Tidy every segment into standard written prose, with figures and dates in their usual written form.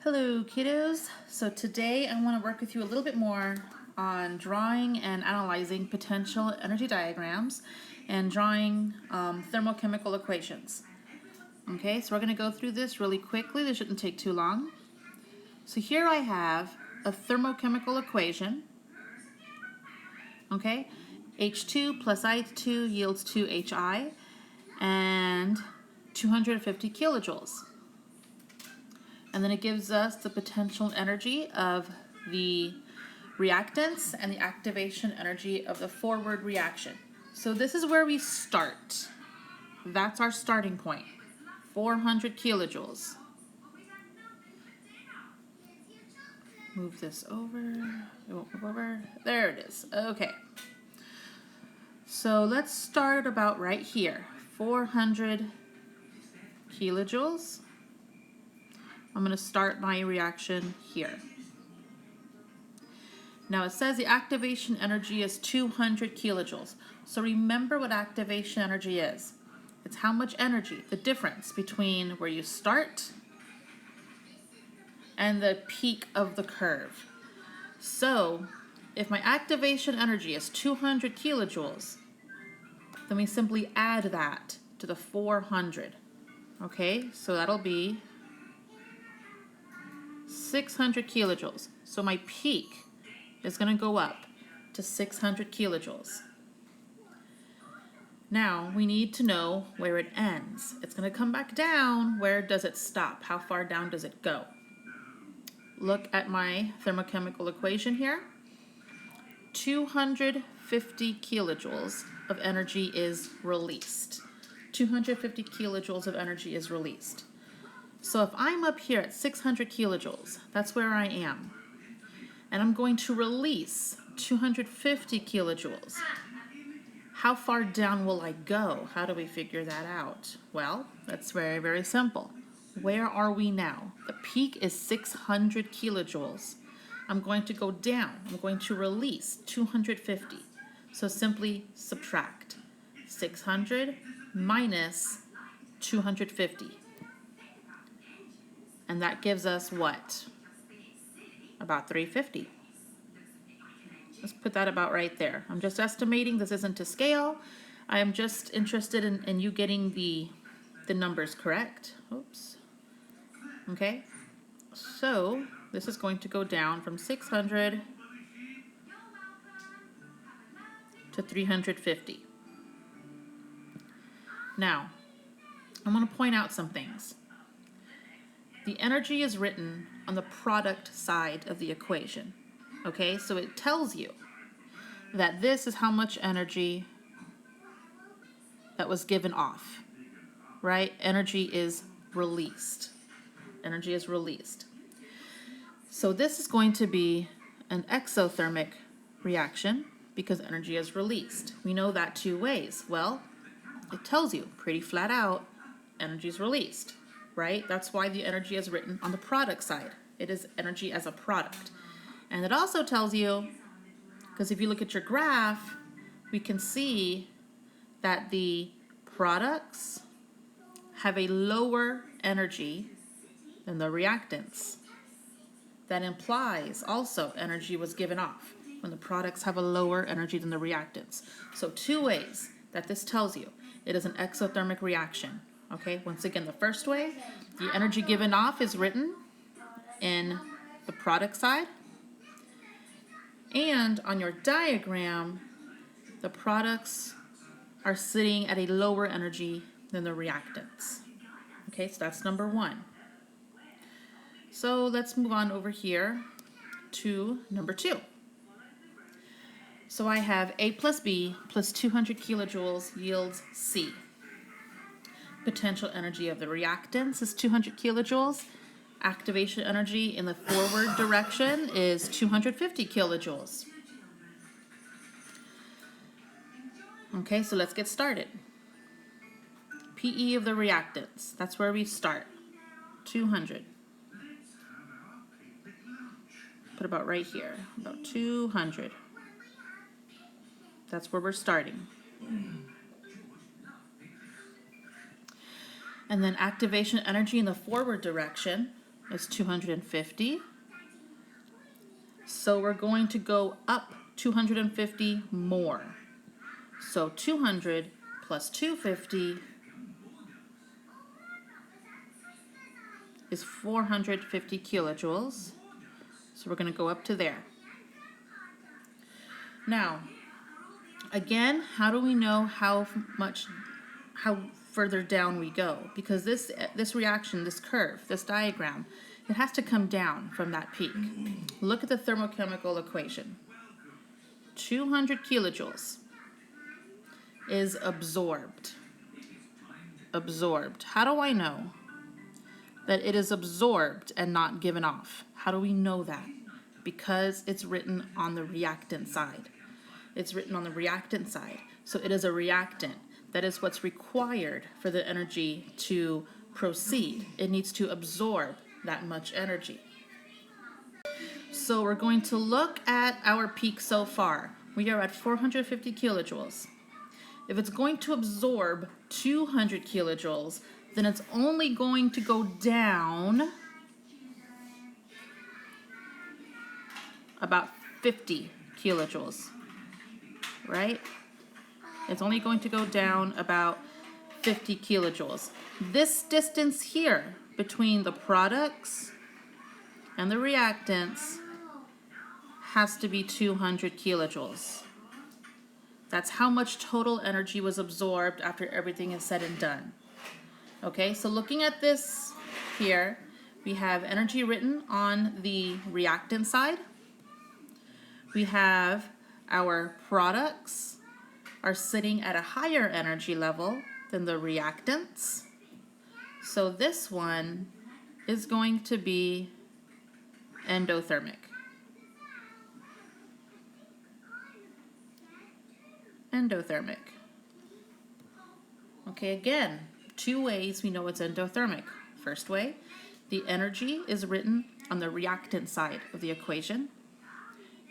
Hello kiddos. So today I want to work with you a little bit more on drawing and analyzing potential energy diagrams and drawing thermochemical equations. Okay, so we're going to go through this really quickly. This shouldn't take too long. So here I have a thermochemical equation. Okay, H2 plus I2 yields 2HI and 250 kilojoules. And then it gives us the potential energy of the reactants and the activation energy of the forward reaction. So this is where we start. That's our starting point, 400 kilojoules. Move this over. It won't move over. There it is. Okay. So let's start about right here, 400 kilojoules. I'm going to start my reaction here. Now it says the activation energy is 200 kilojoules. So remember what activation energy is. It's how much energy, the difference between where you start and the peak of the curve. So if my activation energy is 200 kilojoules, then we simply add that to the 400. Okay, so that'll be 600 kilojoules. So my peak is going to go up to 600 kilojoules. Now we need to know where it ends. It's going to come back down. Where does it stop? How far down does it go? Look at my thermochemical equation here. 250 kilojoules of energy is released. 250 kilojoules of energy is released. So if I'm up here at 600 kilojoules, that's where I am. And I'm going to release 250 kilojoules. How far down will I go? How do we figure that out? Well, that's very, very simple. Where are we now? The peak is 600 kilojoules. I'm going to go down. I'm going to release 250. So simply subtract 600 minus 250. And that gives us what? About 350. Let's put that about right there. I'm just estimating. This isn't to scale. I am just interested in you getting the numbers correct. Oops. Okay. So this is going to go down from 600 to 350. Now, I want to point out some things. The energy is written on the product side of the equation. Okay, so it tells you that this is how much energy that was given off, right? Energy is released. Energy is released. So this is going to be an exothermic reaction because energy is released. We know that two ways. Well, it tells you pretty flat out, energy is released, right? That's why the energy is written on the product side. It is energy as a product. And it also tells you, because if you look at your graph, we can see that the products have a lower energy than the reactants. That implies also energy was given off when the products have a lower energy than the reactants. So two ways that this tells you. It is an exothermic reaction. Okay, once again, the first way, the energy given off is written in the product side. And on your diagram, the products are sitting at a lower energy than the reactants. Okay, so that's number one. So let's move on over here to number two. So I have A plus B plus 200 kilojoules yields C. Potential energy of the reactants is 200 kilojoules. Activation energy in the forward direction is 250 kilojoules. Okay, so let's get started. PE of the reactants, that's where we start. 200. Put about right here, about 200. That's where we're starting. And then activation energy in the forward direction is 250. So we're going to go up 250 more. So 200 plus 250 is 450 kilojoules. So we're going to go up to there. Now, again, how do we know how further down we go? Because this reaction, this curve, this diagram, it has to come down from that peak. Look at the thermochemical equation. 200 kilojoules is absorbed. Absorbed. How do I know that it is absorbed and not given off? How do we know that? Because it's written on the reactant side. It's written on the reactant side. So it is a reactant. That is what's required for the energy to proceed. It needs to absorb that much energy. So we're going to look at our peak so far. We are at 450 kilojoules. If it's going to absorb 200 kilojoules, then it's only going to go down about 50 kilojoules, right? It's only going to go down about 50 kilojoules. This distance here between the products and the reactants has to be 200 kilojoules. That's how much total energy was absorbed after everything is said and done. Okay, so looking at this here, we have energy written on the reactant side. We have our products are sitting at a higher energy level than the reactants. So this one is going to be endothermic. Endothermic. Okay, again, two ways we know it's endothermic. First way, the energy is written on the reactant side of the equation.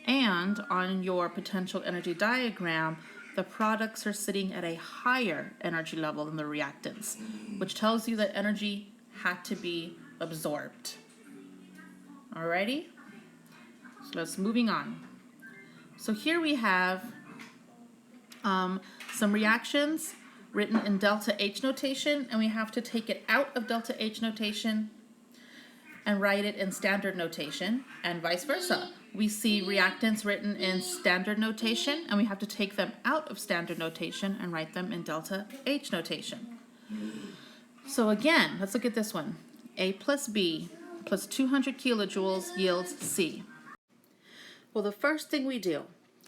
And on your potential energy diagram, the products are sitting at a higher energy level than the reactants, which tells you that energy had to be absorbed. Alrighty? So let's moving on. So here we have some reactions written in delta H notation, and we have to take it out of delta H notation and write it in standard notation, and vice versa. We see reactants written in standard notation, and we have to take them out of standard notation and write them in delta H notation. So again, let's look at this one. A plus B plus 200 kilojoules yields C. Well, the first thing we do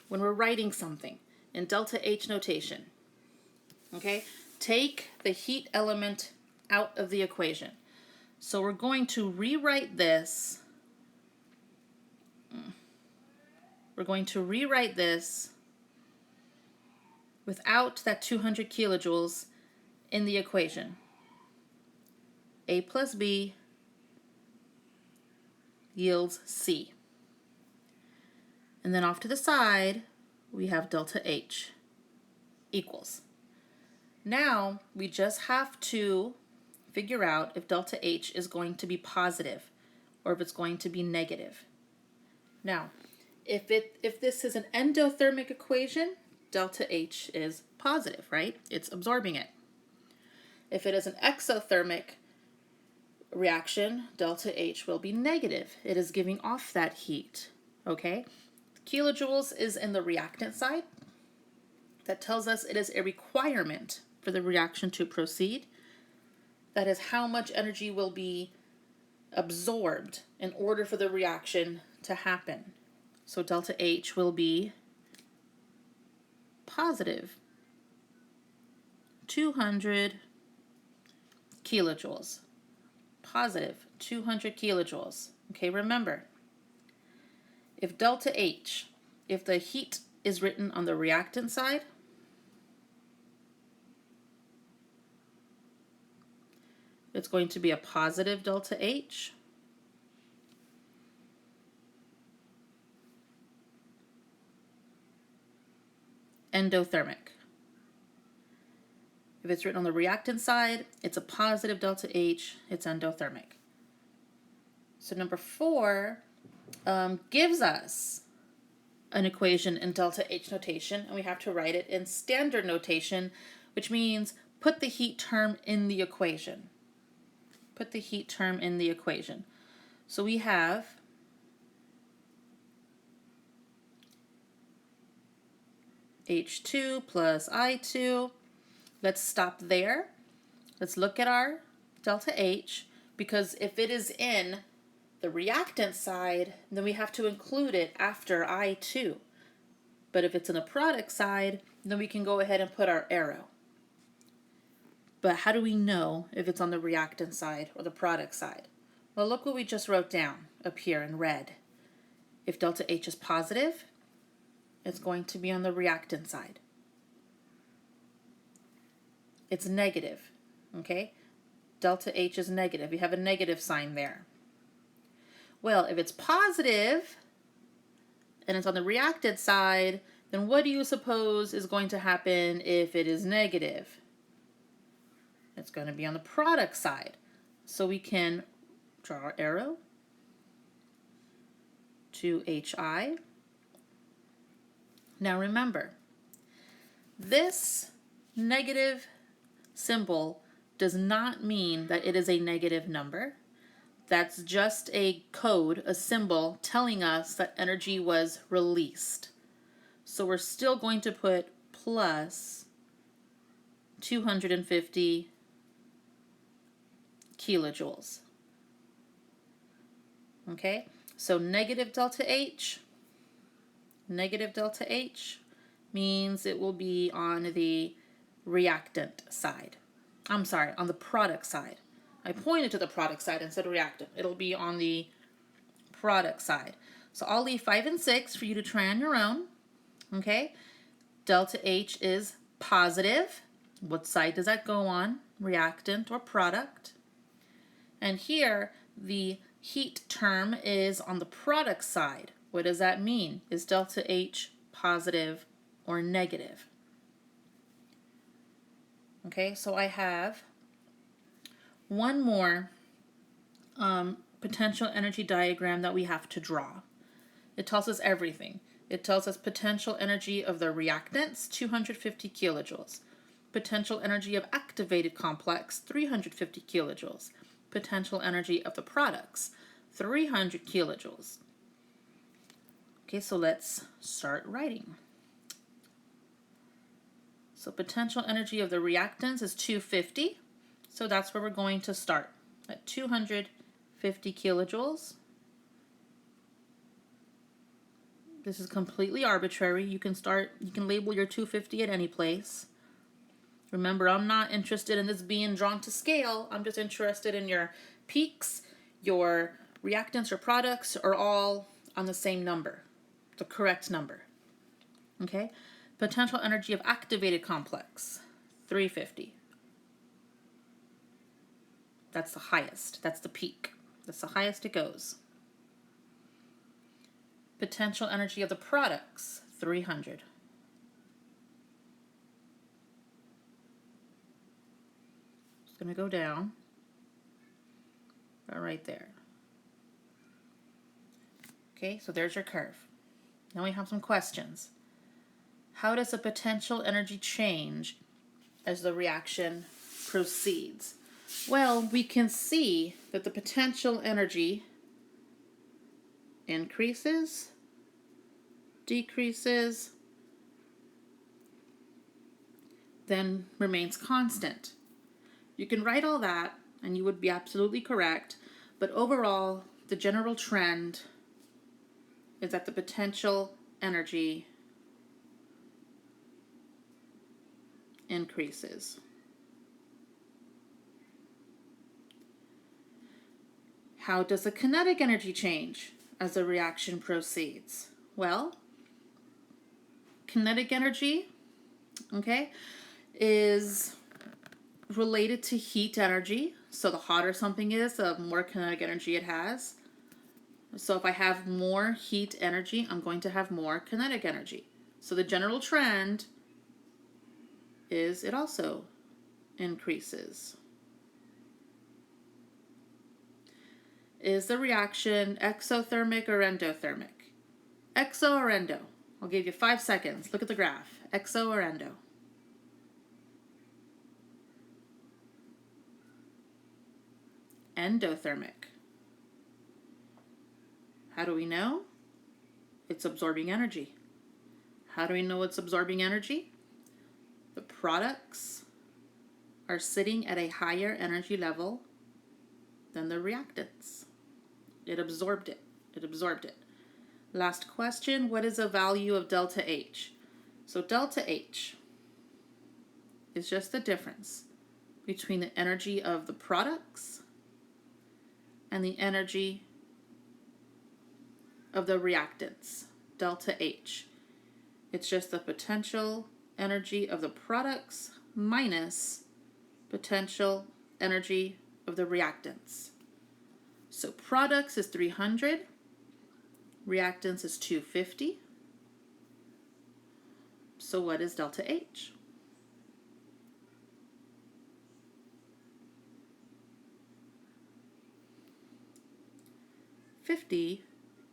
when we're writing something in delta H notation, okay, take the heat element out of the equation. So we're going to rewrite this. We're going to rewrite this without that 200 kilojoules in the equation. A plus B yields C. And then off to the side, we have delta H equals. Now we just have to figure out if delta H is going to be positive or if it's going to be negative. Now, if this is an endothermic equation, delta H is positive, right? It's absorbing it. If it is an exothermic reaction, delta H will be negative. It is giving off that heat, okay? Kilojoules is in the reactant side. That tells us it is a requirement for the reaction to proceed. That is how much energy will be absorbed in order for the reaction to happen. So delta H will be positive 200 kilojoules. Positive 200 kilojoules. Okay, remember, if delta H, if the heat is written on the reactant side, it's going to be a positive delta H. Endothermic. If it's written on the reactant side, it's a positive delta H, it's endothermic. So number 4 gives us an equation in delta H notation, and we have to write it in standard notation, which means put the heat term in the equation. Put the heat term in the equation. So we have H2 plus I2. Let's stop there. Let's look at our delta H, because if it is in the reactant side, then we have to include it after I2. But if it's in the product side, then we can go ahead and put our arrow. But how do we know if it's on the reactant side or the product side? Well, look what we just wrote down up here in red. If delta H is positive, it's going to be on the reactant side. It's negative, okay? Delta H is negative. We have a negative sign there. Well, if it's positive and it's on the reactant side, then what do you suppose is going to happen if it is negative? It's going to be on the product side. So we can draw our arrow to HI. Now remember, this negative symbol does not mean that it is a negative number. That's just a code, a symbol telling us that energy was released. So we're still going to put plus 250 kilojoules. Okay, so negative delta H means it will be on the reactant side. I'm sorry, on the product side. I pointed to the product side instead of reactant. It'll be on the product side. So I'll leave 5 and 6 for you to try on your own. Okay, delta H is positive. What side does that go on? Reactant or product? And here, the heat term is on the product side. What does that mean? Is delta H positive or negative? Okay, so I have one more potential energy diagram that we have to draw. It tells us everything. It tells us potential energy of the reactants, 250 kilojoules. Potential energy of activated complex, 350 kilojoules. Potential energy of the products, 300 kilojoules. Okay, so let's start writing. So potential energy of the reactants is 250. So that's where we're going to start, at 250 kilojoules. This is completely arbitrary. You can label your 250 at any place. Remember, I'm not interested in this being drawn to scale. I'm just interested in your peaks, your reactants or products are all on the same number, the correct number. Okay? Potential energy of activated complex, 350. That's the highest. That's the peak. That's the highest it goes. Potential energy of the products, 300. It's going to go down. Right there. Okay, so there's your curve. Now we have some questions. How does the potential energy change as the reaction proceeds? Well, we can see that the potential energy increases, decreases, then remains constant. You can write all that and you would be absolutely correct, but overall, the general trend is that the potential energy increases. How does the kinetic energy change as the reaction proceeds? Well, kinetic energy, okay, is related to heat energy. So the hotter something is, the more kinetic energy it has. So if I have more heat energy, I'm going to have more kinetic energy. So the general trend is it also increases. Is the reaction exothermic or endothermic? Exo or endo? I'll give you 5 seconds. Look at the graph. Exo or endo? Endothermic. How do we know? It's absorbing energy. How do we know it's absorbing energy? The products are sitting at a higher energy level than the reactants. It absorbed it. It absorbed it. Last question, what is the value of delta H? So delta H is just the difference between the energy of the products and the energy of the reactants. Delta H. It's just the potential energy of the products minus potential energy of the reactants. So products is 300, reactants is 250. So what is delta H? $50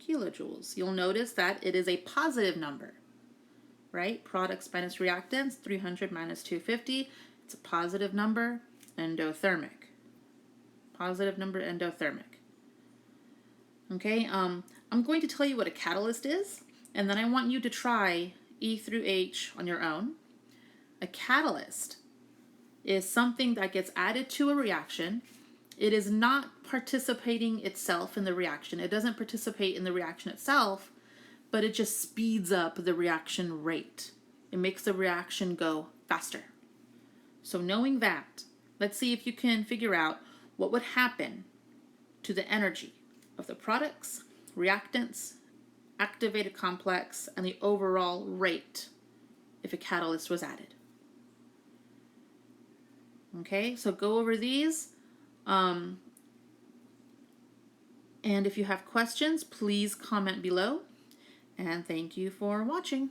kilojoules. You'll notice that it is a positive number, right? Products minus reactants, 300 minus 250. It's a positive number, endothermic. Positive number, endothermic. Okay, I'm going to tell you what a catalyst is, and then I want you to try E through H on your own. A catalyst is something that gets added to a reaction. It is not participating itself in the reaction. It doesn't participate in the reaction itself, but it just speeds up the reaction rate. It makes the reaction go faster. So knowing that, let's see if you can figure out what would happen to the energy of the products, reactants, activated complex, and the overall rate if a catalyst was added. Okay, so go over these. And if you have questions, please comment below. And thank you for watching.